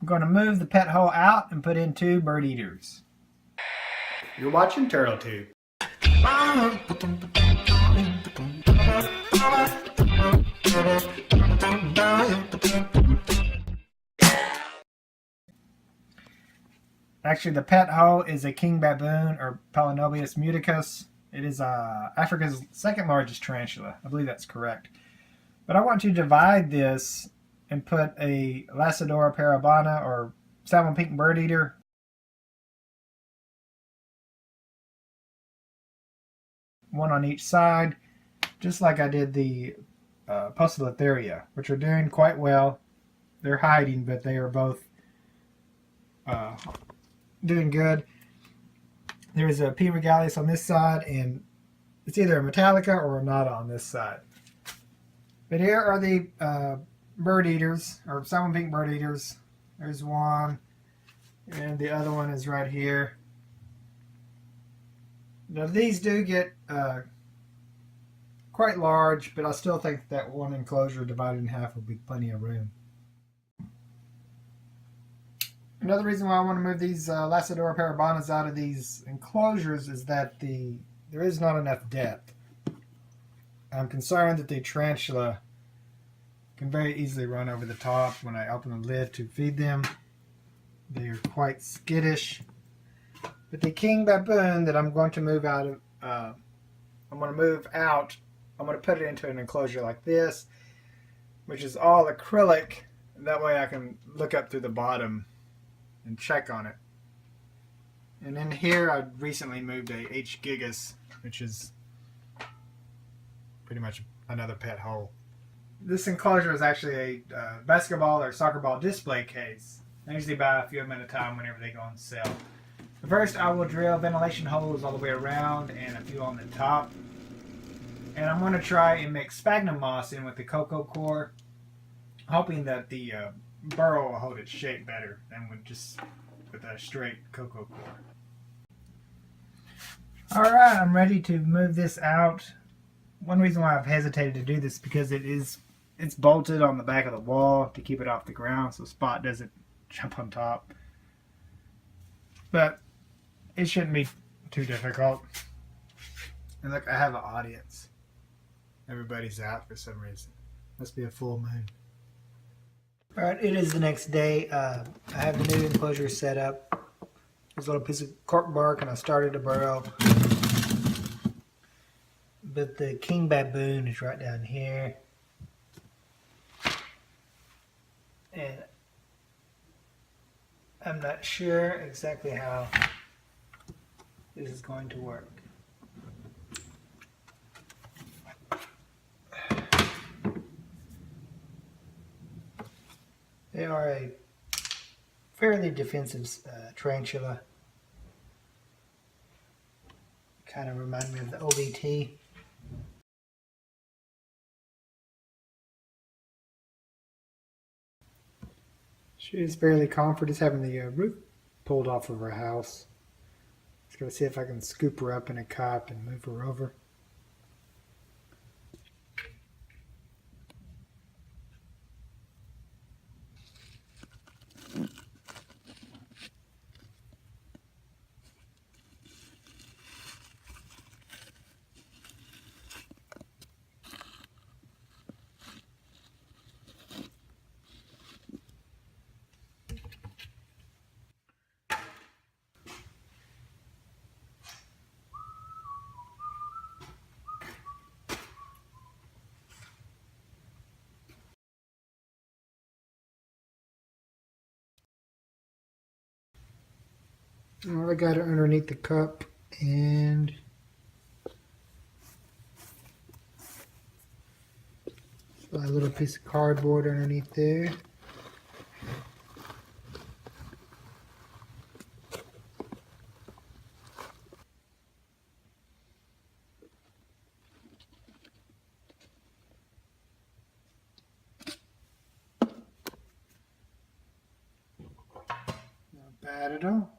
I'm going to move the pet hole out and put in 2 bird eaters. You're watching TurtleTube. Actually, the pet hole is a king baboon, or Palaenobius muticus. It is Africa's 2nd largest tarantula. I believe that's correct. But I want to divide this and put a Lacidora parabana, or salmon pink bird eater, one on each side, just like I did the Poecilotheria, which are doing quite well. They're hiding, but they are both doing good. There's a P. regalis on this side, and it's either a Metallica or a Nada on this side. But here are the bird eaters, or salmon pink bird eaters. There's one, and the other one is right here. Now these do get quite large, but I still think that one enclosure divided in half will be plenty of room. Another reason why I want to move these Lacidora parabanas out of these enclosures is that there is not enough depth. I'm concerned that the tarantula can very easily run over the top when I open the lid to feed them. They are quite skittish. But the king baboon that I'm going to move out of, I'm going to put it into an enclosure like this, which is all acrylic. That way I can look up through the bottom and check on it. And in here I recently moved a H. gigas, which is pretty much another pet hole. This enclosure is actually a basketball or soccer ball display case. I usually buy a few of them at a time whenever they go on sale. First, I will drill ventilation holes all the way around and a few on the top. And I'm going to try and mix sphagnum moss in with the cocoa core, hoping that the burrow will hold its shape better than with a straight cocoa core. Alright, I'm ready to move this out. One reason why I've hesitated to do this is because it's bolted on the back of the wall to keep it off the ground so Spot doesn't jump on top. But it shouldn't be too difficult. And look, I have an audience. Everybody's out for some reason. Must be a full moon. Alright, it is the next day. I have the new enclosure set up. There's a little piece of cork bark and I started a burrow. But the king baboon is right down here. And I'm not sure exactly how this is going to work. They are a fairly defensive tarantula. Kind of remind me of the OBT. She is fairly comfortable just having the roof pulled off of her house. Just gonna see if I can scoop her up in a cup and move her over. I got it underneath the cup and a little piece of cardboard underneath there. Not bad at all.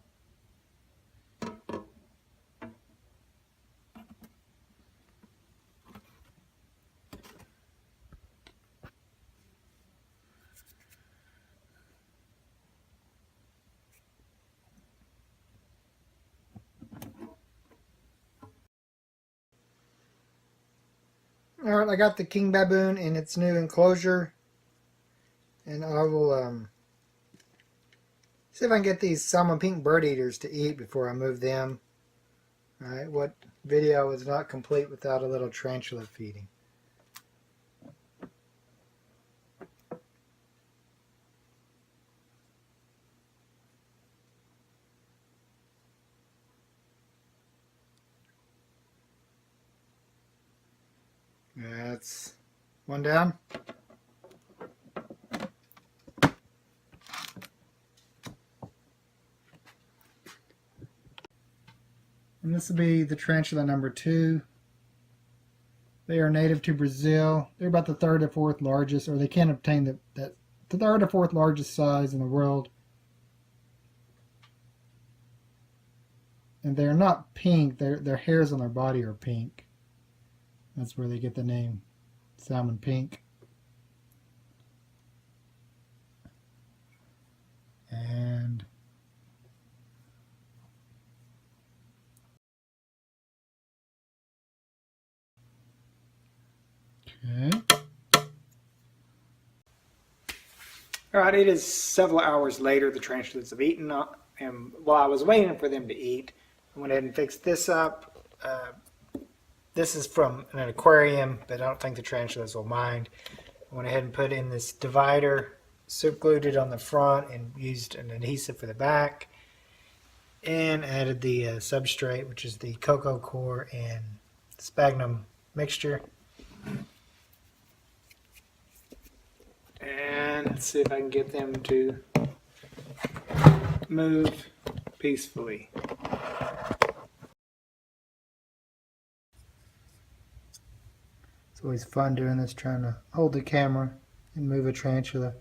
Alright, I got the king baboon in its new enclosure, and I will see if I can get these salmon pink bird eaters to eat before I move them. Alright, what video is not complete without a little tarantula feeding. That's one down. And this will be the tarantula number 2. They are native to Brazil. They're about the 3rd or 4th largest, or they can obtain the 3rd or 4th largest size in the world. And they're not pink. Their hairs on their body are pink. That's where they get the name salmon pink. And okay. Alright, it is several hours later. The tarantulas have eaten, and while I was waiting for them to eat, I went ahead and fixed this up. This is from an aquarium, but I don't think the tarantulas will mind. I went ahead and put in this divider, super glued it on the front, and used an adhesive for the back, and added the substrate, which is the cocoa core and sphagnum mixture. And let's see if I can get them to move peacefully. It's always fun doing this, trying to hold the camera and move a tarantula.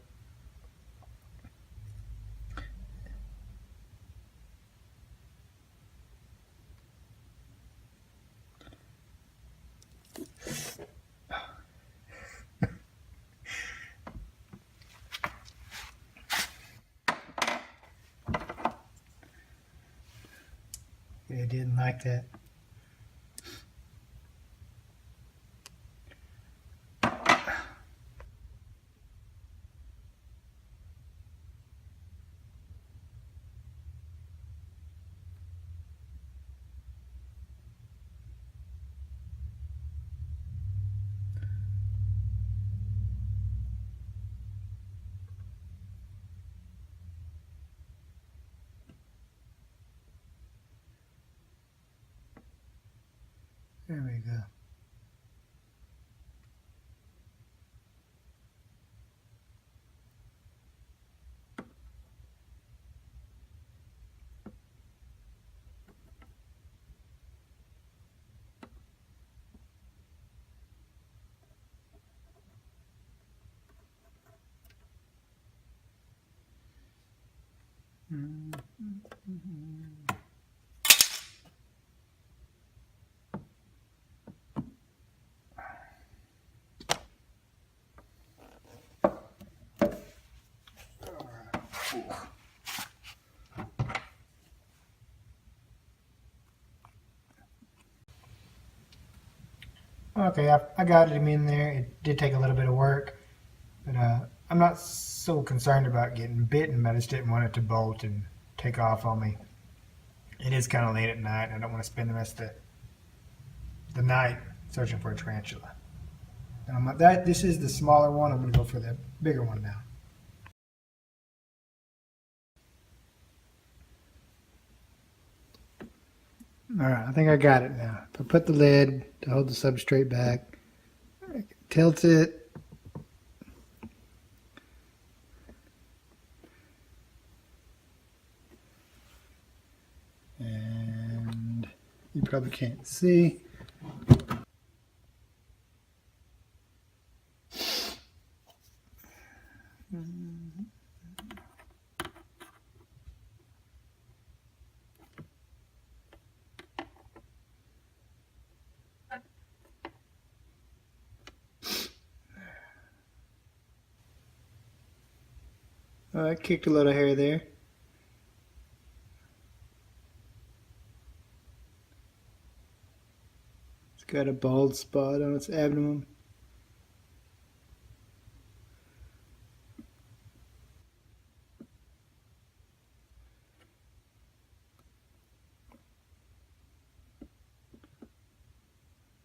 They didn't like that. There we go. Okay, I got him in there. It did take a little bit of work, but I'm not so concerned about getting bitten, but I just didn't want it to bolt and take off on me. It is kind of late at night, and I don't want to spend the rest of the night searching for a tarantula. And this is the smaller one. I'm going to go for the bigger one now. Alright, I think I got it now. If I put the lid to hold the substrate back, tilt it, and you probably can't see. I kicked a little hair there. It's got a bald spot on its abdomen.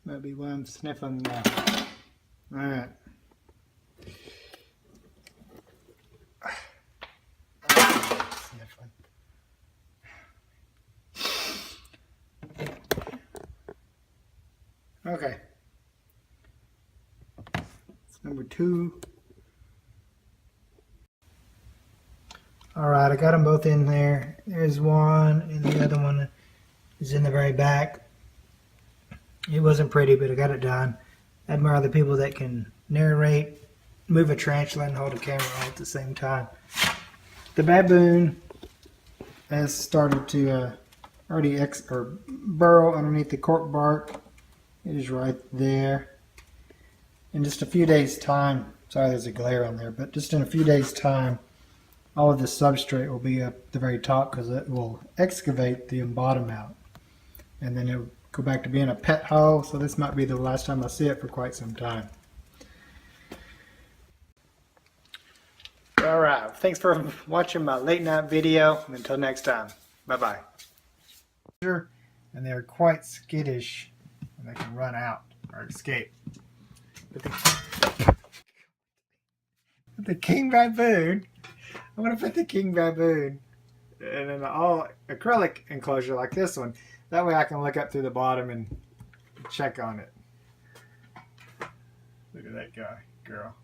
Might be why I'm sniffling now. Alright. Sniffling. Okay. It's number 2. Alright, I got them both in there. There's one, and the other one is in the very back. It wasn't pretty, but I got it done. I admire the people that can narrate, move a tarantula, and hold a camera all at the same time. The baboon has started to burrow underneath the cork bark. It is right there. In just a few days' time, sorry there's a glare on there, but just in a few days' time, all of the substrate will be up the very top because it will excavate the bottom out. And then it will go back to being a pet hole, so this might be the last time I see it for quite some time. Alright, thanks for watching my late night video. Until next time, bye-bye. And they're quite skittish and they can run out or escape. But the king baboon, I'm going to put the king baboon in an all acrylic enclosure like this one. That way I can look up through the bottom and check on it. Look at that guy, girl.